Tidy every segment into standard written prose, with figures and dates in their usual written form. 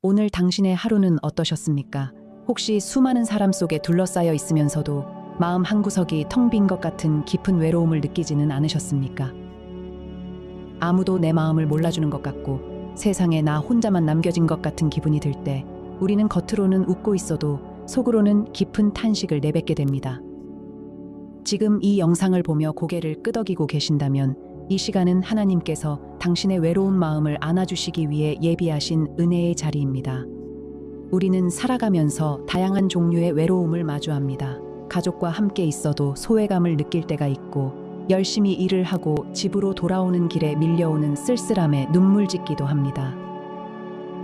오늘 당신의 하루는 어떠셨습니까? 혹시 수많은 사람 속에 둘러싸여 있으면서도 마음 한구석이 텅 빈 것 같은 깊은 외로움을 느끼지는 않으셨습니까? 아무도 내 마음을 몰라주는 것 같고 세상에 나 혼자만 남겨진 것 같은 기분이 들 때 우리는 겉으로는 웃고 있어도 속으로는 깊은 탄식을 내뱉게 됩니다. 지금 이 영상을 보며 고개를 끄덕이고 계신다면 이 시간은 하나님께서 당신의 외로운 마음을 안아주시기 위해 예비하신 은혜의 자리입니다. 우리는 살아가면서 다양한 종류의 외로움을 마주합니다. 가족과 함께 있어도 소외감을 느낄 때가 있고, 열심히 일을 하고 집으로 돌아오는 길에 밀려오는 쓸쓸함에 눈물 짓기도 합니다.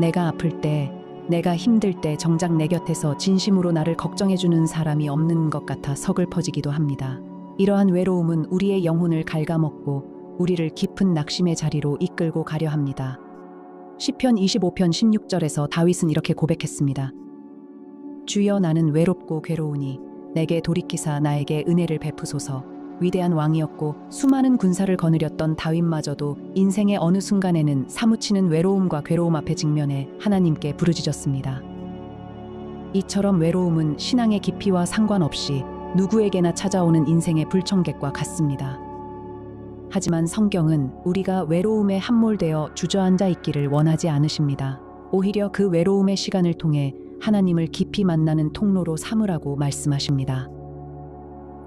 내가 아플 때, 내가 힘들 때 정작 내 곁에서 진심으로 나를 걱정해주는 사람이 없는 것 같아 서글퍼지기도 합니다. 이러한 외로움은 우리의 영혼을 갉아먹고 우리를 깊은 낙심의 자리로 이끌고 가려 합니다. 시편 25편 16절에서 다윗은 이렇게 고백했습니다. 주여, 나는 외롭고 괴로우니 내게 돌이키사 나에게 은혜를 베푸소서. 위대한 왕이었고 수많은 군사를 거느렸던 다윗마저도 인생의 어느 순간에는 사무치는 외로움과 괴로움 앞에 직면해 하나님께 부르짖었습니다. 이처럼 외로움은 신앙의 깊이와 상관없이 누구에게나 찾아오는 인생의 불청객과 같습니다. 하지만 성경은 우리가 외로움에 함몰되어 주저앉아 있기를 원하지 않으십니다. 오히려 그 외로움의 시간을 통해 하나님을 깊이 만나는 통로로 삼으라고 말씀하십니다.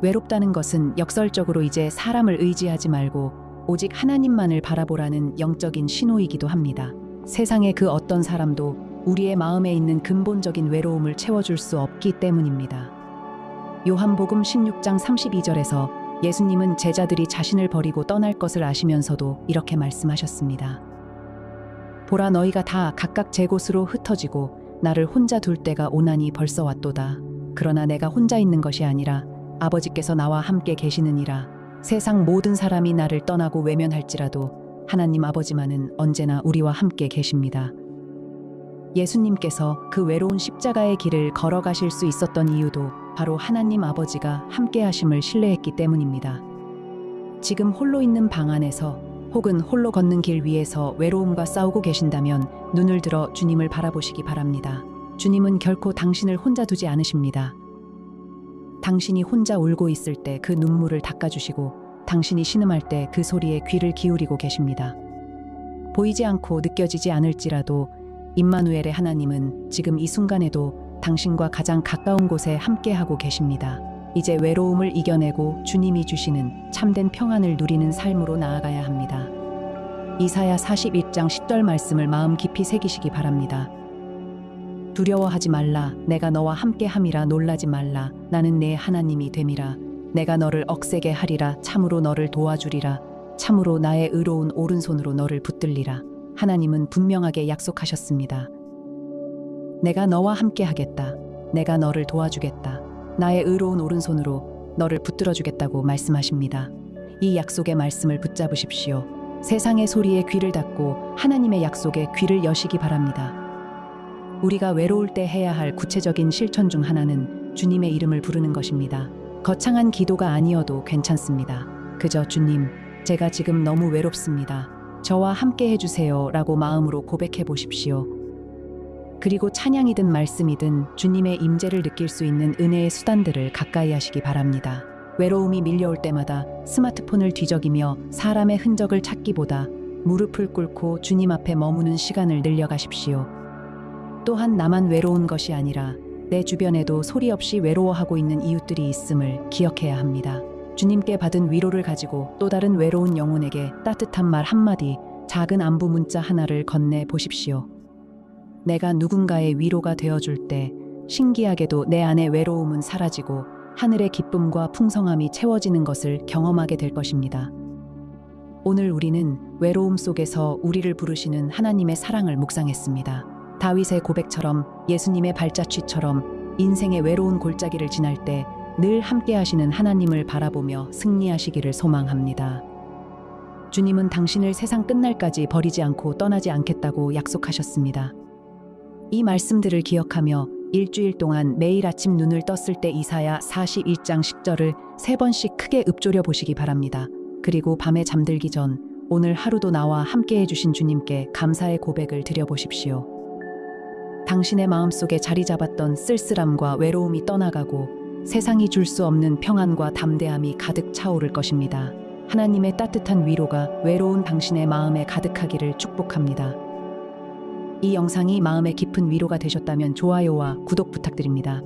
외롭다는 것은 역설적으로 이제 사람을 의지하지 말고 오직 하나님만을 바라보라는 영적인 신호이기도 합니다. 세상의 그 어떤 사람도 우리의 마음에 있는 근본적인 외로움을 채워줄 수 없기 때문입니다. 요한복음 16장 32절에서 예수님은 제자들이 자신을 버리고 떠날 것을 아시면서도 이렇게 말씀하셨습니다. 보라, 너희가 다 각각 제 곳으로 흩어지고 나를 혼자 둘 때가 오나니 벌써 왔도다. 그러나 내가 혼자 있는 것이 아니라 아버지께서 나와 함께 계시느니라. 세상 모든 사람이 나를 떠나고 외면할지라도 하나님 아버지만은 언제나 우리와 함께 계십니다. 예수님께서 그 외로운 십자가의 길을 걸어가실 수 있었던 이유도 바로 하나님 아버지가 함께 하심을 신뢰했기 때문입니다. 지금 홀로 있는 방 안에서 혹은 홀로 걷는 길 위에서 외로움과 싸우고 계신다면 눈을 들어 주님을 바라보시기 바랍니다. 주님은 결코 당신을 혼자 두지 않으십니다. 당신이 혼자 울고 있을 때 그 눈물을 닦아주시고 당신이 신음할 때 그 소리에 귀를 기울이고 계십니다. 보이지 않고 느껴지지 않을지라도 임마누엘의 하나님은 지금 이 순간에도 당신과 가장 가까운 곳에 함께하고 계십니다. 이제 외로움을 이겨내고 주님이 주시는 참된 평안을 누리는 삶으로 나아가야 합니다. 이사야 41장 10절 말씀을 마음 깊이 새기시기 바랍니다. 두려워하지 말라. 내가 너와 함께함이라. 놀라지 말라. 나는 내 하나님이 됨이라. 내가 너를 억세게 하리라. 참으로 너를 도와주리라. 참으로 나의 의로운 오른손으로 너를 붙들리라. 하나님은 분명하게 약속하셨습니다. 내가 너와 함께하겠다. 내가 너를 도와주겠다. 나의 의로운 오른손으로 너를 붙들어주겠다고 말씀하십니다. 이 약속의 말씀을 붙잡으십시오. 세상의 소리에 귀를 닫고 하나님의 약속에 귀를 여시기 바랍니다. 우리가 외로울 때 해야 할 구체적인 실천 중 하나는 주님의 이름을 부르는 것입니다. 거창한 기도가 아니어도 괜찮습니다. 그저 주님, 제가 지금 너무 외롭습니다. 저와 함께 해주세요 라고 마음으로 고백해 보십시오. 그리고 찬양이든 말씀이든 주님의 임재를 느낄 수 있는 은혜의 수단들을 가까이 하시기 바랍니다. 외로움이 밀려올 때마다 스마트폰을 뒤적이며 사람의 흔적을 찾기보다 무릎을 꿇고 주님 앞에 머무는 시간을 늘려가십시오. 또한 나만 외로운 것이 아니라 내 주변에도 소리 없이 외로워하고 있는 이웃들이 있음을 기억해야 합니다. 주님께 받은 위로를 가지고 또 다른 외로운 영혼에게 따뜻한 말 한마디, 작은 안부 문자 하나를 건네 보십시오. 내가 누군가의 위로가 되어줄 때 신기하게도 내 안의 외로움은 사라지고 하늘의 기쁨과 풍성함이 채워지는 것을 경험하게 될 것입니다. 오늘 우리는 외로움 속에서 우리를 부르시는 하나님의 사랑을 묵상했습니다. 다윗의 고백처럼, 예수님의 발자취처럼 인생의 외로운 골짜기를 지날 때 늘 함께 하시는 하나님을 바라보며 승리하시기를 소망합니다. 주님은 당신을 세상 끝날까지 버리지 않고 떠나지 않겠다고 약속하셨습니다. 이 말씀들을 기억하며 일주일 동안 매일 아침 눈을 떴을 때 이사야 41장 10절을 3번씩 크게 읊조려 보시기 바랍니다. 그리고 밤에 잠들기 전 오늘 하루도 나와 함께 해주신 주님께 감사의 고백을 드려보십시오. 당신의 마음속에 자리 잡았던 쓸쓸함과 외로움이 떠나가고 세상이 줄 수 없는 평안과 담대함이 가득 차오를 것입니다. 하나님의 따뜻한 위로가 외로운 당신의 마음에 가득하기를 축복합니다. 이 영상이 마음에 깊은 위로가 되셨다면 좋아요와 구독 부탁드립니다.